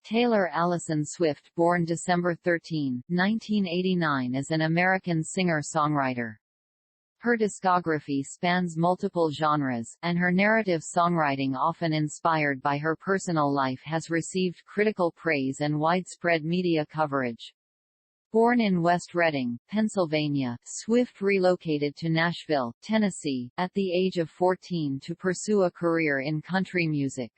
Taylor Allison Swift, born December 13, 1989, is an American singer-songwriter. Her discography spans multiple genres, and her narrative songwriting, often inspired by her personal life, has received critical praise and widespread media coverage. Born in West Reading, Pennsylvania, Swift relocated to Nashville, Tennessee, at the age of 14 to pursue a career in country music.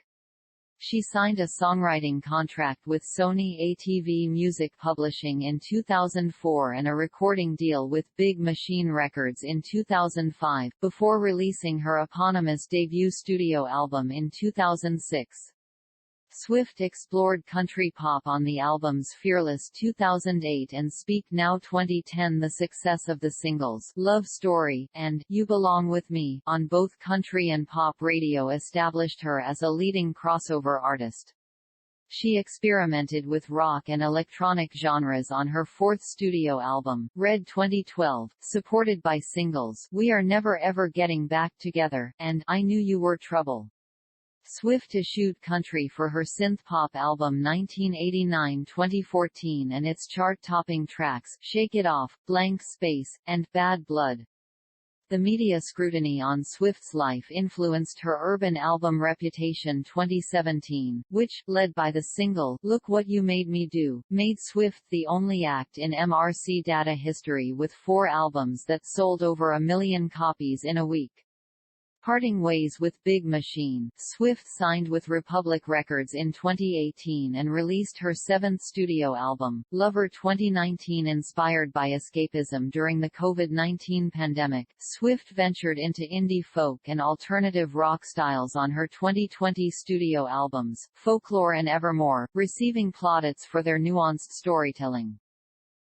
She signed a songwriting contract with Sony ATV Music Publishing in 2004 and a recording deal with Big Machine Records in 2005, before releasing her eponymous debut studio album in 2006. Swift explored country pop on the albums Fearless 2008 and Speak Now 2010. The success of the singles Love Story and You Belong With Me on both country and pop radio established her as a leading crossover artist. She experimented with rock and electronic genres on her fourth studio album, Red 2012, supported by singles We Are Never Ever Getting Back Together and I Knew You Were Trouble. Swift eschewed country for her synth-pop album 1989-2014 and its chart-topping tracks Shake It Off, Blank Space, and Bad Blood. The media scrutiny on Swift's life influenced her urban album Reputation 2017, which, led by the single Look What You Made Me Do, made Swift the only act in MRC data history with 4 albums that sold over 1 million copies in a week. Parting ways with Big Machine, Swift signed with Republic Records in 2018 and released her 7th studio album, Lover 2019. Inspired by escapism during the COVID-19 pandemic, Swift ventured into indie folk and alternative rock styles on her 2020 studio albums, Folklore and Evermore, receiving plaudits for their nuanced storytelling.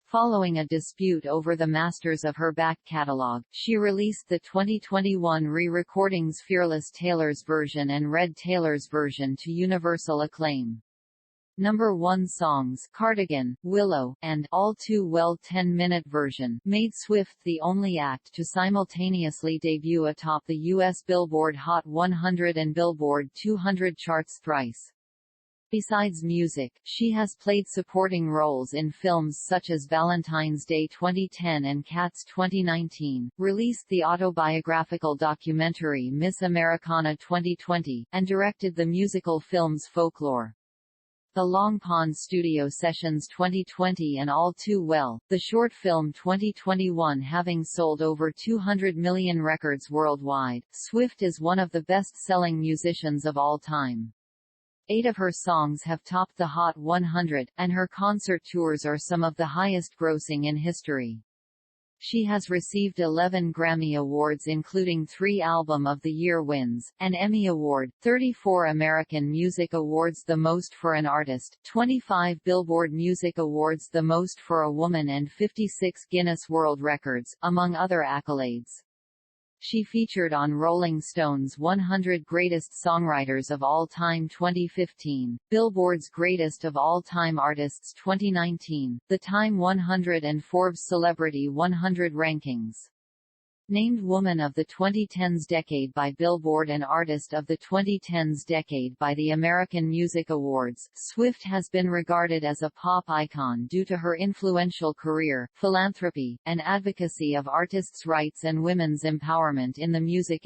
Following a dispute over the masters of her back catalog, she released the 2021 re-recordings Fearless Taylor's version and Red Taylor's version to universal acclaim. Number 1 songs Cardigan, Willow, and All Too Well 10-minute version made Swift the only act to simultaneously debut atop the U.S. Billboard Hot 100 and Billboard 200 charts thrice. Besides music, she has played supporting roles in films such as Valentine's Day 2010 and Cats 2019, released the autobiographical documentary Miss Americana 2020, and directed the musical films Folklore. The Long Pond Studio Sessions 2020 and All Too Well, the short film 2021 having sold over 200 million records worldwide. Swift is one of the best-selling musicians of all time. 8 of her songs have topped the Hot 100, and her concert tours are some of the highest-grossing in history. She has received 11 Grammy Awards including 3 Album of the Year wins, an Emmy Award, 34 American Music Awards, the most for an artist, 25 Billboard Music Awards, the most for a woman, and 56 Guinness World Records, among other accolades. She featured on Rolling Stone's 100 Greatest Songwriters of All Time 2015, Billboard's Greatest of All Time Artists 2019, the Time 100 and Forbes Celebrity 100 rankings. Named Woman of the 2010s Decade by Billboard and Artist of the 2010s Decade by the American Music Awards, Swift has been regarded as a pop icon due to her influential career, philanthropy, and advocacy of artists' rights and women's empowerment in the music industry.